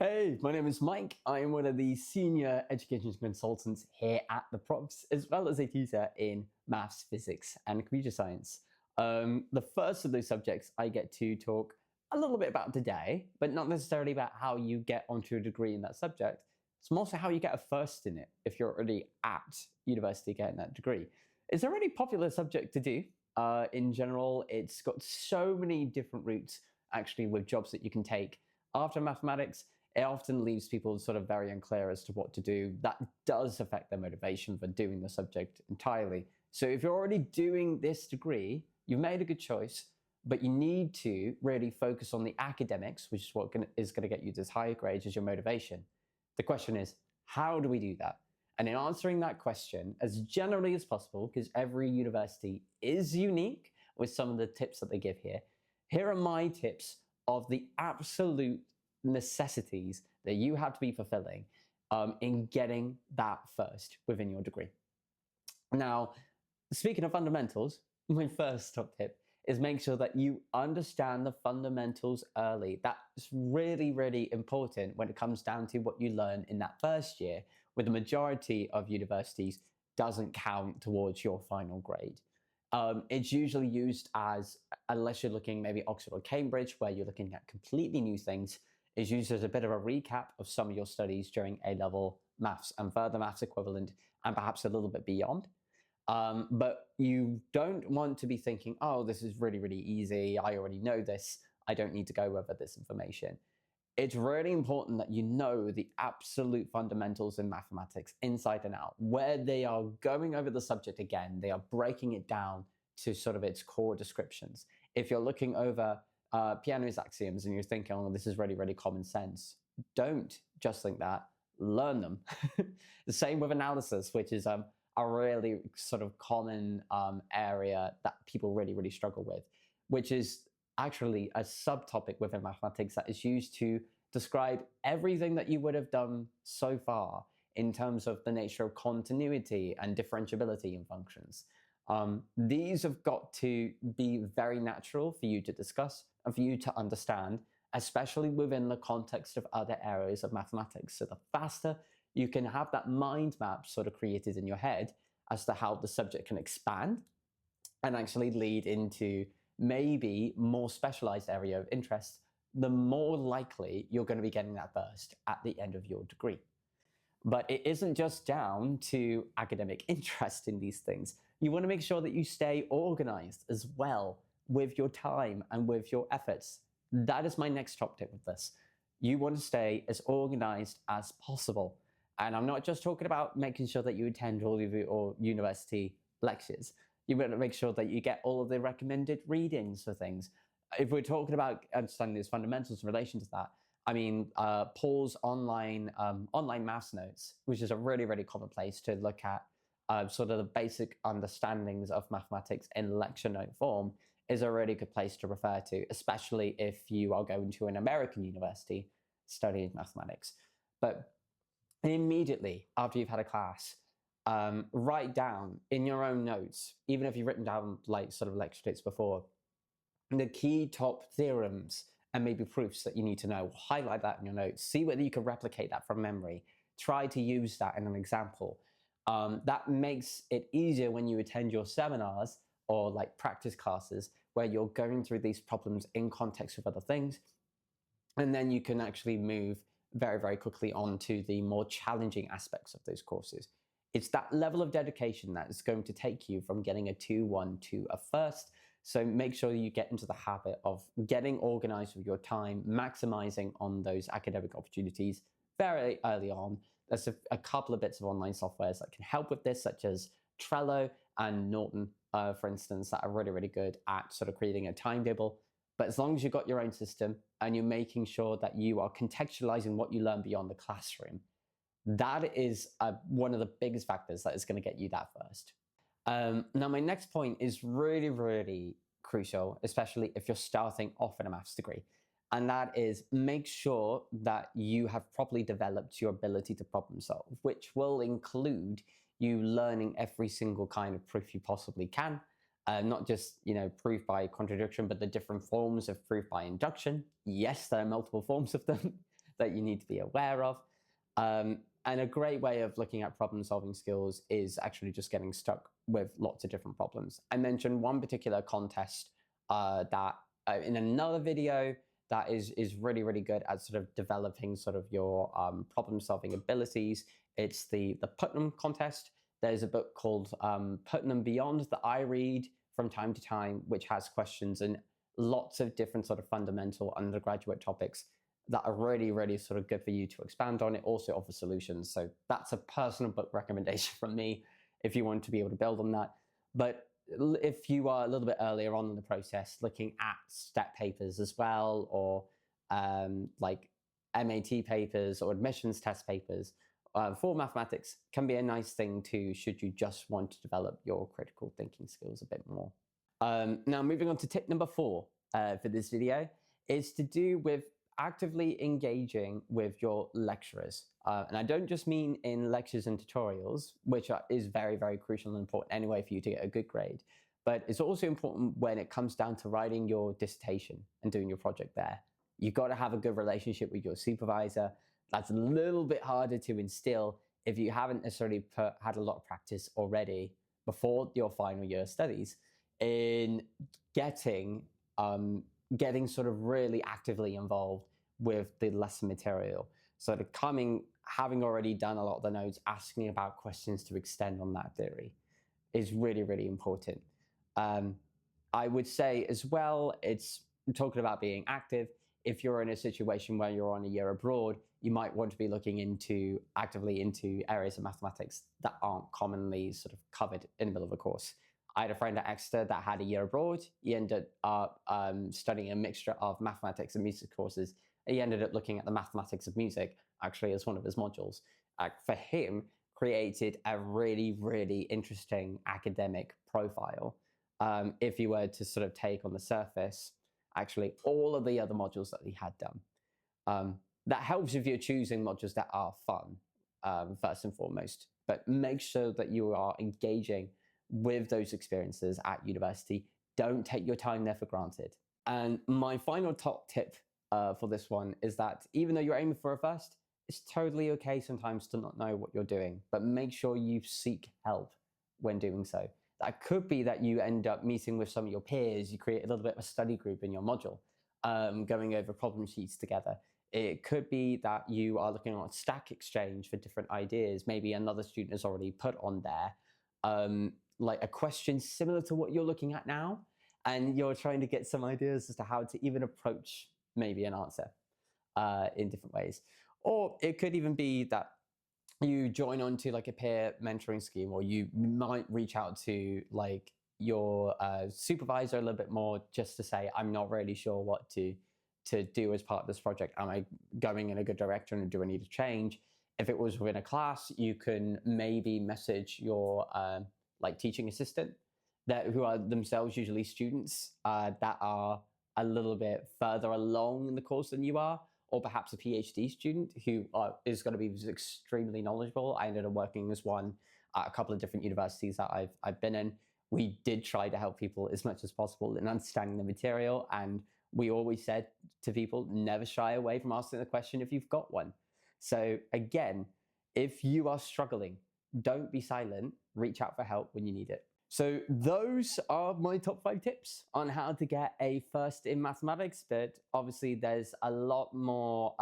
Hey, my name is Mike. I am one of the senior education consultants here at the Profs, as well as a tutor in maths, physics, and computer science. The first of those subjects I get to talk a little bit about today, but not necessarily about how you get onto a degree in that subject. It's more so how you get a first in it if you're already at university getting that degree. It's a really popular subject to do. In general, it's got so many different routes actually with jobs that you can take after mathematics. It often leaves people sort of very unclear as to what to do. That does affect their motivation for doing the subject entirely. So if you're already doing this degree, you've made a good choice, but you need to really focus on the academics, which is what is going to get you this higher grades as your motivation. The question is, how do we do that? And in answering that question as generally as possible, because every university is unique with some of the tips that they give here are my tips of the absolute necessities that you have to be fulfilling in getting that first within your degree. Now, speaking of fundamentals, my first top tip is make sure that you understand the fundamentals early. That's really, really important when it comes down to what you learn in that first year, where the majority of universities doesn't count towards your final grade. It's usually used as, unless you're looking maybe Oxford or Cambridge, where you're looking at completely new things, is used as a bit of a recap of some of your studies during A-level maths and further maths equivalent, and perhaps a little bit beyond. But you don't want to be thinking, oh, this is really, really easy. I already know this. I don't need to go over this information. It's really important that you know the absolute fundamentals in mathematics inside and out, where they are going over the subject again. They are breaking it down to sort of its core descriptions. If you're looking over Peano's axioms and you're thinking, oh, this is really, really common sense, don't just think that, learn them. The same with analysis, which is a really sort of common area that people really, really struggle with, which is actually a subtopic within mathematics that is used to describe everything that you would have done so far in terms of the nature of continuity and differentiability in functions. These have got to be very natural for you to discuss and for you to understand, especially within the context of other areas of mathematics. So the faster you can have that mind map sort of created in your head as to how the subject can expand and actually lead into maybe more specialized area of interest, the more likely you're going to be getting that burst at the end of your degree. But it isn't just down to academic interest in these things. You want to make sure that you stay organized as well with your time and with your efforts. That is my next top tip with this. You want to stay as organized as possible. And I'm not just talking about making sure that you attend all of your university lectures. You want to make sure that you get all of the recommended readings for things. If we're talking about understanding these fundamentals in relation to that, I mean, Paul's online maths notes, which is a really, really common place to look at sort of the basic understandings of mathematics in lecture note form, is a really good place to refer to, especially if you are going to an American university studying mathematics. But immediately after you've had a class, write down in your own notes, even if you've written down like sort of lecture notes before, the key top theorems and maybe proofs that you need to know. Highlight that in your notes. See whether you can replicate that from memory. Try to use that in an example. That makes it easier when you attend your seminars or like practice classes where you're going through these problems in context with other things. And then you can actually move very, very quickly on to the more challenging aspects of those courses. It's that level of dedication that is going to take you from getting a 2-1 to a first. So make sure you get into the habit of getting organized with your time, maximizing on those academic opportunities very early on. There's a couple of bits of online softwares that can help with this, such as Trello and Norton, for instance, that are really, really good at sort of creating a timetable. But as long as you've got your own system and you're making sure that you are contextualizing what you learn beyond the classroom, that is one of the biggest factors that is going to get you that first. Now, my next point is really, really crucial, especially if you're starting off in a maths degree. And that is make sure that you have properly developed your ability to problem solve, which will include you learning every single kind of proof you possibly can. Not just, proof by contradiction, but the different forms of proof by induction. Yes, there are multiple forms of them. that you need to be aware of. And a great way of looking at problem solving skills is actually just getting stuck with lots of different problems. I mentioned one particular contest that in another video that is really, really good at sort of developing sort of your problem solving abilities. It's the Putnam contest. There's a book called Putnam Beyond that I read from time to time, which has questions and lots of different sort of fundamental undergraduate topics that are really, really sort of good for you to expand on. It also offers solutions. So that's a personal book recommendation from me if you want to be able to build on that. But if you are a little bit earlier on in the process, looking at stat papers as well, or like MAT papers or admissions test papers for mathematics can be a nice thing too, should you just want to develop your critical thinking skills a bit more. Now, moving on to tip number 4 for this video is to do with actively engaging with your lecturers. And I don't just mean in lectures and tutorials, which is very, very crucial and important anyway for you to get a good grade, but it's also important when it comes down to writing your dissertation and doing your project there. You've got to have a good relationship with your supervisor. That's a little bit harder to instill if you haven't necessarily had a lot of practice already before your final year studies in getting sort of really actively involved with the lesson material. So having already done a lot of the notes, asking about questions to extend on that theory is really, really important. I would say as well, it's talking about being active. If you're in a situation where you're on a year abroad, you might want to be looking actively into areas of mathematics that aren't commonly sort of covered in the middle of a course. I had a friend at Exeter that had a year abroad. He ended up studying a mixture of mathematics and music courses. He ended up looking at the mathematics of music actually as one of his modules. For him, created a really, really interesting academic profile. If you were to sort of take on the surface, actually all of the other modules that he had done. That helps if you're choosing modules that are fun, first and foremost, but make sure that you are engaging with those experiences at university. Don't take your time there for granted. And my final top tip for this one is that even though you're aiming for a first, it's totally okay sometimes to not know what you're doing, but make sure you seek help when doing so. That could be that you end up meeting with some of your peers, you create a little bit of a study group in your module, going over problem sheets together. It could be that you are looking at Stack Exchange for different ideas. Maybe another student has already put on there like a question similar to what you're looking at now, and you're trying to get some ideas as to how to even approach maybe an answer in different ways. Or it could even be that you join onto like a peer mentoring scheme, or you might reach out to like your supervisor a little bit more just to say, I'm not really sure what to do as part of this project. Am I going in a good direction, or do I need to change? If it was within a class, you can maybe message your like teaching assistant who are themselves usually students that are a little bit further along in the course than you are, or perhaps a PhD student who is going to be extremely knowledgeable. I ended up working as one at a couple of different universities that I've been in. We did try to help people as much as possible in understanding the material, and we always said to people, never shy away from asking the question if you've got one. So again, if you are struggling, don't be silent, reach out for help when you need it. So those are my top 5 tips on how to get a first in mathematics, but obviously there's a lot more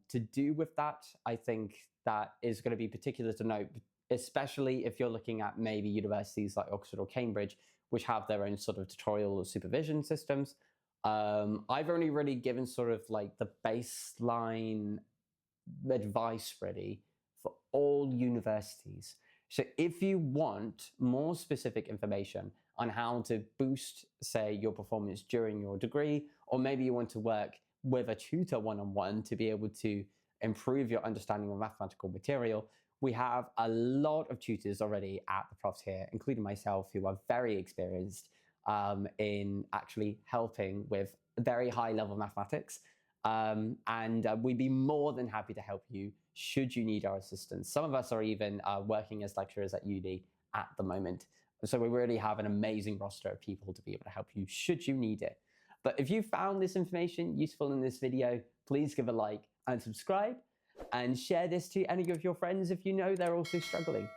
to do with that. I think that is going to be particular to note, especially if you're looking at maybe universities like Oxford or Cambridge, which have their own sort of tutorial or supervision systems. I've only really given sort of like the baseline advice really for all universities. So if you want more specific information on how to boost, say, your performance during your degree, or maybe you want to work with a tutor one-on-one to be able to improve your understanding of mathematical material, we have a lot of tutors already at the Profs here, including myself, who are very experienced in actually helping with very high-level mathematics. And we'd be more than happy to help you should you need our assistance. Some of us are even working as lecturers at uni at the moment. So we really have an amazing roster of people to be able to help you should you need it. But if you found this information useful in this video, please give a like. and subscribe, and share this to any of your friends if you know they're also struggling.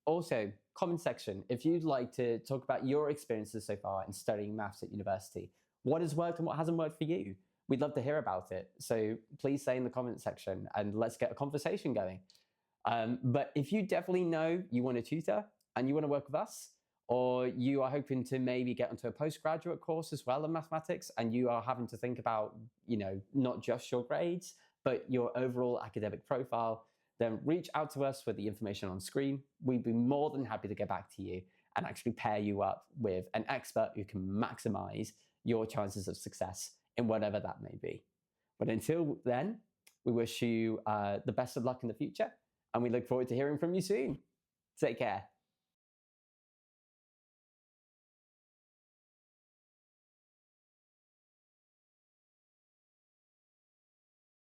Also, comment section, if you'd like to talk about your experiences so far in studying maths at university, what has worked and what hasn't worked for you? We'd love to hear about it. So please say in the comment section and let's get a conversation going. But if you definitely know you want to tutor and you want to work with us, or you are hoping to maybe get onto a postgraduate course as well in mathematics, and you are having to think about, not just your grades, but your overall academic profile, then reach out to us with the information on screen. We'd be more than happy to get back to you and actually pair you up with an expert who can maximize your chances of success in whatever that may be. But until then, we wish you the best of luck in the future, and we look forward to hearing from you soon. Take care.